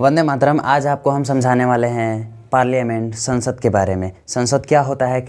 वंदे मातरम। आज आपको हम समझाने वाले हैं पार्लियामेंट, संसद के बारे में। संसद क्या होता है,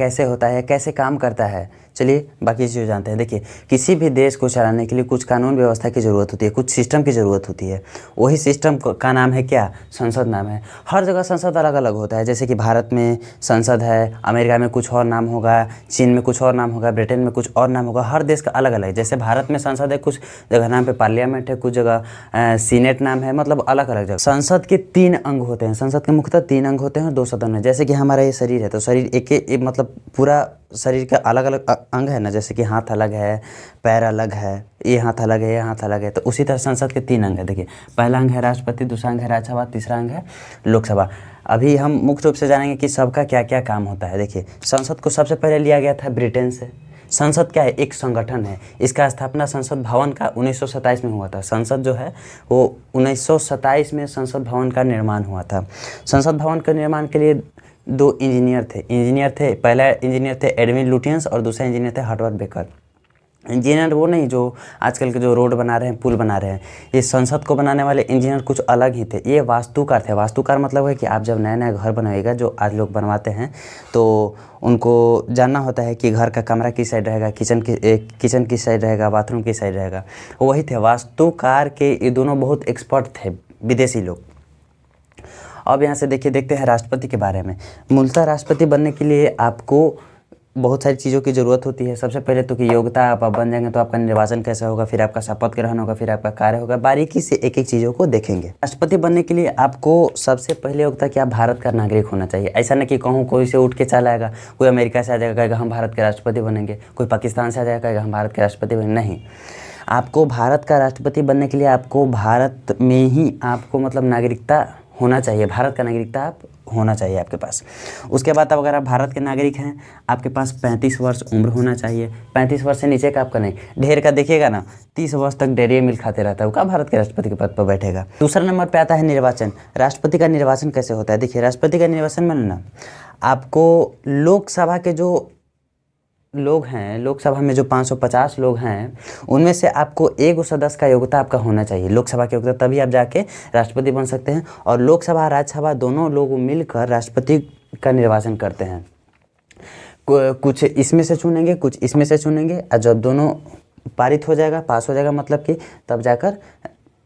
कैसे काम करता है। चलिए बाकी चीज़ें जानते हैं। देखिए, किसी भी देश को चलाने के लिए कुछ कानून व्यवस्था की ज़रूरत होती है, कुछ सिस्टम की ज़रूरत होती है। वही सिस्टम का नाम है क्या? संसद नाम है। हर जगह संसद अलग अलग होता है। जैसे कि भारत में संसद है, अमेरिका में कुछ और नाम होगा, चीन में कुछ और नाम होगा, ब्रिटेन में कुछ और नाम होगा। हर देश का अलग अलग है। जैसे भारत में संसद है, कुछ जगह नाम पे पार्लियामेंट है, कुछ जगह सीनेट नाम है, मतलब अलग अलग जगह। संसद के 3 अंग होते हैं। संसद के मुख्यतः 3 अंग होते हैं और 2 सदन है। जैसे कि हमारा ये शरीर है, तो शरीर एक मतलब पूरा शरीर के अलग अलग अंग है ना। जैसे कि हाथ अलग है, पैर अलग है, ये हाथ अलग है, ये हाथ अलग है। तो उसी तरह संसद के 3 अंग है। देखिए, पहला अंग है राष्ट्रपति, दूसरा अंग है राज्यसभा, तीसरा अंग है लोकसभा। अभी हम मुख्य रूप से जानेंगे कि सबका क्या क्या काम होता है। देखिए, संसद को सबसे पहले लिया गया था ब्रिटेन से। संसद क्या है? एक संगठन है। इसका स्थापना संसद भवन का 1927 में हुआ था। संसद जो है वो 1927 में संसद भवन का निर्माण हुआ था। संसद भवन के निर्माण के लिए 2 इंजीनियर थे। पहला इंजीनियर थे एडविन लुटियंस और दूसरा इंजीनियर थे हार्वर्ड बेकर। इंजीनियर वो नहीं जो आजकल के जो रोड बना रहे हैं, पुल बना रहे हैं। ये संसद को बनाने वाले इंजीनियर कुछ अलग ही थे। ये वास्तुकार थे। वास्तुकार मतलब है कि आप जब नया नया घर बनाइएगा, जो आज लोग बनवाते हैं, तो उनको जानना होता है कि घर का कमरा किस साइड रहेगा, किचन किस साइड रहेगा, बाथरूम किस साइड रहेगा। वही थे वास्तुकार के। ये दोनों बहुत एक्सपर्ट थे, विदेशी लोग। अब यहाँ से देखते हैं राष्ट्रपति के बारे में। मूलतः राष्ट्रपति बनने के लिए आपको बहुत सारी चीज़ों की ज़रूरत होती है। सबसे पहले तो कि योग्यता, आप बन जाएंगे तो आपका निर्वाचन कैसा होगा, फिर आपका शपथ ग्रहण होगा, फिर आपका कार्य होगा। बारीकी से एक एक चीज़ों को देखेंगे। राष्ट्रपति बनने के लिए आपको सबसे पहले योग्यता कि आप भारत का नागरिक होना चाहिए। ऐसा नहीं कि कहूँ कोई से उठ के चला आएगा, कोई अमेरिका से आ जाएगा कहेगा हम भारत के राष्ट्रपति बनेंगे, कोई पाकिस्तान से आ जाएगा कहेगा हम भारत के राष्ट्रपति बनेंगे। नहीं, आपको भारत का राष्ट्रपति बनने के लिए आपको भारत में ही आपको मतलब नागरिकता होना चाहिए। भारत का नागरिकता आप होना चाहिए आपके पास। उसके बाद अब अगर आप भारत के नागरिक हैं, आपके पास 35 वर्ष उम्र होना चाहिए। 35 वर्ष से नीचे का आपका नहीं। ढेर का देखिएगा ना, 30 वर्ष तक डेरिया मिल खाते रहता है, वो क्या भारत के राष्ट्रपति के पद पर बैठेगा। दूसरा नंबर पे आता है निर्वाचन। राष्ट्रपति का निर्वाचन कैसे होता है? देखिए, राष्ट्रपति का निर्वाचन में ना आपको लोकसभा के जो लोग हैं, लोकसभा में जो 550 लोग हैं, उनमें से आपको 1 सदस्य का योग्यता आपका होना चाहिए। लोकसभा की योग्यता, तभी आप जाके राष्ट्रपति बन सकते हैं। और लोकसभा राज्यसभा दोनों लोग मिलकर राष्ट्रपति का निर्वाचन करते हैं। कुछ इसमें से चुनेंगे, कुछ इसमें से चुनेंगे, और जब दोनों पारित हो जाएगा, पास हो जाएगा, मतलब कि तब जाकर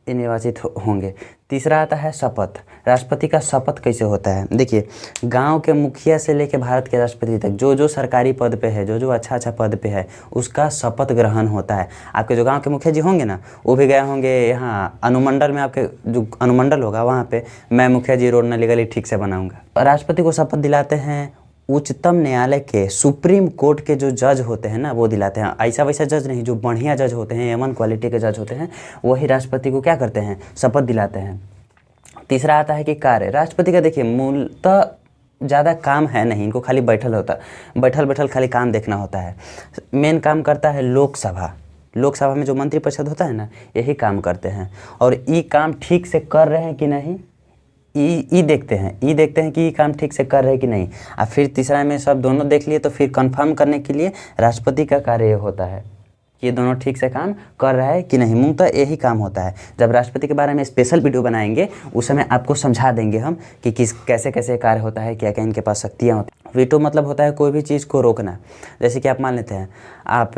निर्वाचित होंगे। तीसरा आता है शपथ। राष्ट्रपति का शपथ कैसे होता है? देखिए, गांव के मुखिया से लेकर भारत के राष्ट्रपति तक जो सरकारी पद पे है, जो अच्छा पद पे है, उसका शपथ ग्रहण होता है। आपके जो गांव के मुखिया जी होंगे ना, वो भी गए होंगे यहाँ अनुमंडल में। आपके जो अनुमंडल होगा वहाँ पे, मैं मुखिया जी रोड नाली गली ठीक से बनाऊँगा। राष्ट्रपति को शपथ दिलाते हैं उच्चतम न्यायालय के, सुप्रीम कोर्ट के जो जज होते हैं ना, वो दिलाते हैं। ऐसा वैसा जज नहीं, जो बढ़िया जज होते हैं, A1 क्वालिटी के जज होते हैं, वही राष्ट्रपति को क्या करते हैं? शपथ दिलाते हैं। तीसरा आता है कि कार्य। राष्ट्रपति का देखिए मूलतः ज़्यादा काम है नहीं, इनको खाली बैठल खाली काम देखना होता है। मेन काम करता है लोकसभा में जो मंत्रिपरिषद होता है ना, यही काम करते हैं। और ये काम ठीक से कर रहे हैं कि नहीं, ई देखते हैं कि ये काम ठीक से कर रहे हैं कि नहीं। और फिर तीसरा में सब दोनों देख लिए, तो फिर कंफर्म करने के लिए राष्ट्रपति का कार्य होता है कि ये दोनों ठीक से काम कर रहा है कि नहीं। मूलतः यही काम होता है। जब राष्ट्रपति के बारे में स्पेशल वीडियो बनाएंगे, उस समय आपको समझा देंगे हम कि कैसे कैसे कार्य होता है, क्या क्या इनके पास शक्तियाँ होती हैं। वीटो मतलब होता है कोई भी चीज़ को रोकना। जैसे कि आप मान लेते हैं, आप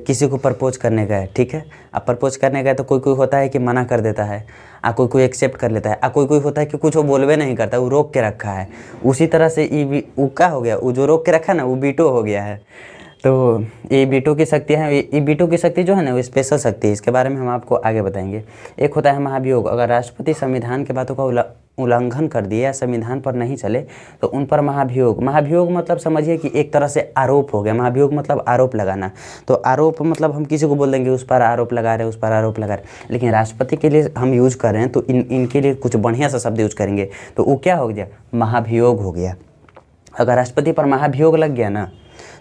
किसी को प्रपोज करने गए, ठीक है, आप प्रपोज करने गए, तो कोई होता है कि मना कर देता है, कोई एक्सेप्ट कर लेता है, कोई होता है कि कुछ वो बोलवे नहीं करता, वो रोक के रखा है। उसी तरह से वो क्या हो गया, वो जो रोक के रखा है ना, वो वीटो हो गया है। तो ये वीटो की शक्ति है। ये वीटो की शक्ति जो है ना, वो स्पेशल शक्ति है। इसके बारे में हम आपको आगे बताएंगे। एक होता है महाभियोग। अगर राष्ट्रपति संविधान के बातों का उल्लंघन कर दिए या संविधान पर नहीं चले, तो उन पर महाभियोग मतलब समझिए कि एक तरह से आरोप हो गया। महाभियोग मतलब आरोप लगाना। तो आरोप मतलब हम किसी को बोल देंगे उस पर आरोप लगा रहे, उस पर आरोप लगा रहे। लेकिन राष्ट्रपति के लिए हम यूज कर रहे हैं, तो इनके लिए कुछ बढ़िया सा शब्द यूज करेंगे। तो वो क्या हो गया? महाभियोग हो गया। अगर राष्ट्रपति पर महाभियोग लग गया ना,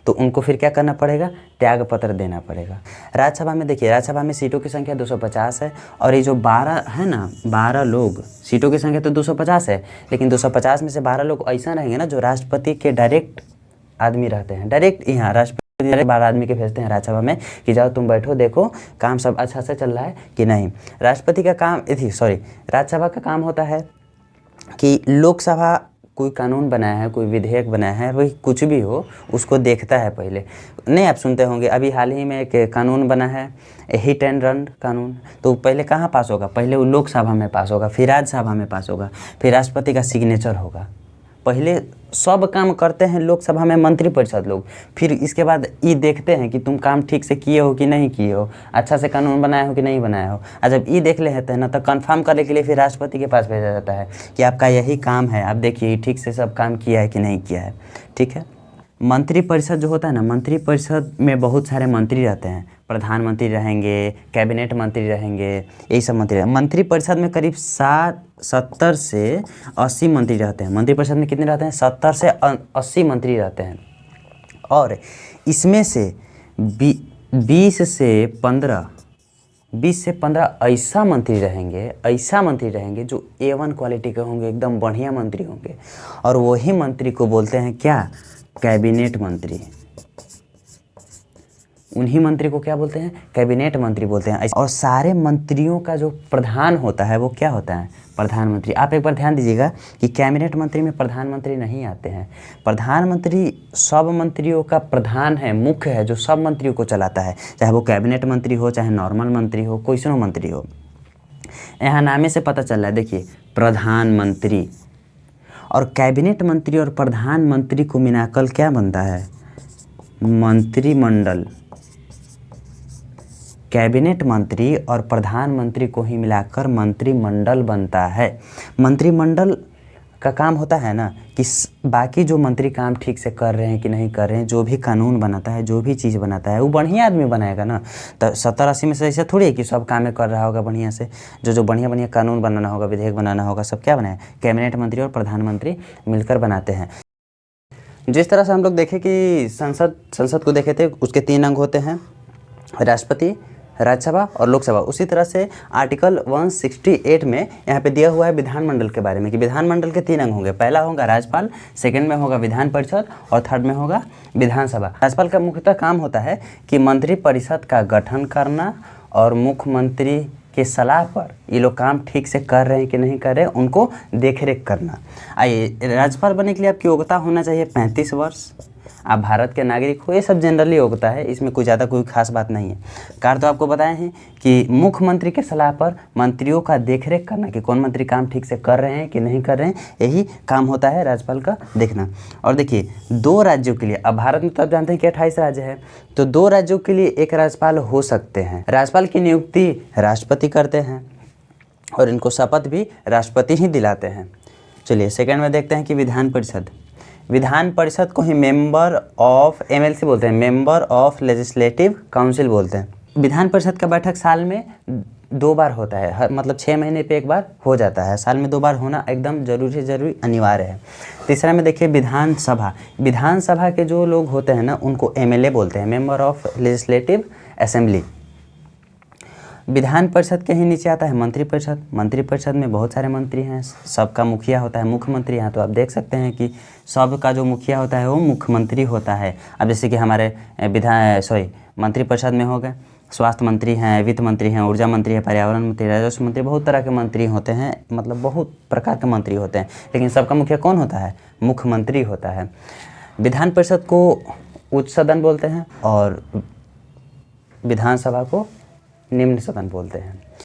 तो उनको फिर क्या करना पड़ेगा? त्याग पत्र देना पड़ेगा। राज्यसभा में देखिए, राज्यसभा में सीटों की संख्या 250 है। और ये जो 12 है ना, 12 लोग, सीटों की संख्या तो 250 है, लेकिन 250 में से 12 लोग ऐसा रहेंगे ना, जो राष्ट्रपति के डायरेक्ट आदमी रहते हैं। डायरेक्ट यहाँ राष्ट्रपति 12 आदमी के भेजते हैं राज्यसभा में कि जाओ तुम बैठो, देखो काम सब अच्छा से चल रहा है कि नहीं। राज्यसभा का काम होता है कि लोकसभा कोई कानून बनाया है, कोई विधेयक बनाया है, वही कुछ भी हो उसको देखता है पहले। नहीं, आप सुनते होंगे अभी हाल ही में एक कानून बना है, हिट एंड रन कानून। तो पहले कहाँ पास होगा? पहले वो लोकसभा में पास होगा, फिर राज्यसभा में पास होगा, फिर राष्ट्रपति का सिग्नेचर होगा। पहले सब काम करते हैं लोकसभा में मंत्रिपरिषद लोग, फिर इसके बाद ये देखते हैं कि तुम काम ठीक से किए हो कि नहीं किए हो, अच्छा से कानून बनाए हो कि नहीं बनाए हो। और जब ये देख लेते हैं ना, तो कंफर्म करने के लिए फिर राष्ट्रपति के पास भेजा जाता है कि आपका यही काम है, आप देखिए ठीक से सब काम किया है कि नहीं किया है। ठीक है। मंत्रिपरिषद जो होता है ना, मंत्रिपरिषद में बहुत सारे मंत्री रहते हैं, प्रधानमंत्री रहेंगे, कैबिनेट मंत्री रहेंगे, यही सब मंत्री रहेंगे। मंत्रिपरिषद में करीब 70 से 80 मंत्री रहते हैं। मंत्रिपरिषद में कितने रहते हैं? 70 से 80 मंत्री रहते हैं। और इसमें से 20 से 15 ऐसा मंत्री रहेंगे जो A1 क्वालिटी के होंगे, एकदम बढ़िया मंत्री होंगे। और वही मंत्री को बोलते हैं क्या? कैबिनेट मंत्री। उन्हीं मंत्री को क्या बोलते हैं? कैबिनेट मंत्री बोलते हैं। और सारे मंत्रियों का जो प्रधान होता है वो क्या होता है? प्रधानमंत्री। आप एक बार ध्यान दीजिएगा कि कैबिनेट मंत्री में प्रधानमंत्री नहीं आते हैं। प्रधानमंत्री सब मंत्रियों का प्रधान है, मुख्य है, जो सब मंत्रियों को चलाता है, चाहे वो कैबिनेट मंत्री हो, चाहे नॉर्मल मंत्री हो, कोई सा मंत्री हो। यहाँ नामे से पता चल रहा है, देखिए, प्रधानमंत्री। और कैबिनेट मंत्री और प्रधानमंत्री को मिलाकर क्या बनता है? मंत्रिमंडल। कैबिनेट मंत्री और प्रधानमंत्री को ही मिलाकर मंत्रिमंडल बनता है। मंत्रिमंडल का काम होता है ना कि बाकी जो मंत्री काम ठीक से कर रहे हैं कि नहीं कर रहे हैं, जो भी कानून बनाता है, जो भी चीज़ बनाता है, वो बढ़िया आदमी बनाएगा ना। तो 70-80 में से ऐसा थोड़ी है कि सब काम कर रहा होगा बढ़िया से। जो बढ़िया कानून बनाना होगा, विधेयक बनाना होगा, सब क्या बनाए? कैबिनेट मंत्री और प्रधानमंत्री मिलकर बनाते हैं। जिस तरह से हम लोग देखें कि संसद को देखे थे, उसके 3 अंग होते हैं, राष्ट्रपति, राज्यसभा और लोकसभा। उसी तरह से आर्टिकल 168 में यहाँ पे दिया हुआ है विधानमंडल के बारे में कि विधानमंडल के 3 अंग होंगे। पहला होगा राज्यपाल, सेकंड में होगा विधान परिषद और थर्ड में होगा विधानसभा। राज्यपाल का मुख्यतः काम होता है कि मंत्रिपरिषद का गठन करना और मुख्यमंत्री के सलाह पर ये लोग काम ठीक से कर रहे हैं कि नहीं कर रहे हैं, उनको देखरेख करना। आइए, राज्यपाल बनने के लिए आपकी योग्यता होना चाहिए 35 वर्ष, आप भारत के नागरिक हो, ये सब जनरली होता है, इसमें कोई ज़्यादा कोई खास बात नहीं है। कार्य तो आपको बताए हैं कि मुख्यमंत्री के सलाह पर मंत्रियों का देखरेख करना कि कौन मंत्री काम ठीक से कर रहे हैं कि नहीं कर रहे हैं, यही काम होता है राज्यपाल का देखना। और देखिए, 2 राज्यों के लिए, अब भारत में तो आप जानते हैं कि 28 राज्य है, तो 2 राज्यों के लिए एक राज्यपाल हो सकते हैं। राज्यपाल की नियुक्ति राष्ट्रपति करते हैं और इनको शपथ भी राष्ट्रपति ही दिलाते हैं। चलिए, सेकंड में देखते हैं कि विधान परिषद को ही मेंबर ऑफ MLC बोलते हैं, मेंबर ऑफ लेजिस्लेटिव काउंसिल बोलते हैं। विधान परिषद का बैठक साल में 2 बार होता है, मतलब 6 महीने पे एक बार हो जाता है। साल में 2 बार होना एकदम जरूरी अनिवार्य है। तीसरा में देखिए विधानसभा के जो लोग होते हैं ना, उनको MLA बोलते हैं, member of legislative assembly. Vidhan Parishad के ही नीचे आता है मंत्रिपरिषद में बहुत सारे मंत्री हैं, सबका मुखिया होता है मुख्यमंत्री। यहाँ तो आप देख सकते हैं कि सबका जो मुखिया होता है वो मुख्यमंत्री होता है। अब जैसे कि हमारे मंत्रिपरिषद में हो गए स्वास्थ्य मंत्री हैं, वित्त मंत्री हैं, ऊर्जा मंत्री है, पर्यावरण मंत्री, राजस्व मंत्री, बहुत तरह के मंत्री होते हैं, मतलब बहुत प्रकार के मंत्री होते हैं, लेकिन सबका मुखिया कौन होता है? मुख्यमंत्री होता है। विधान परिषद को उच्च सदन बोलते हैं और विधानसभा को निम्न सदन बोलते हैं।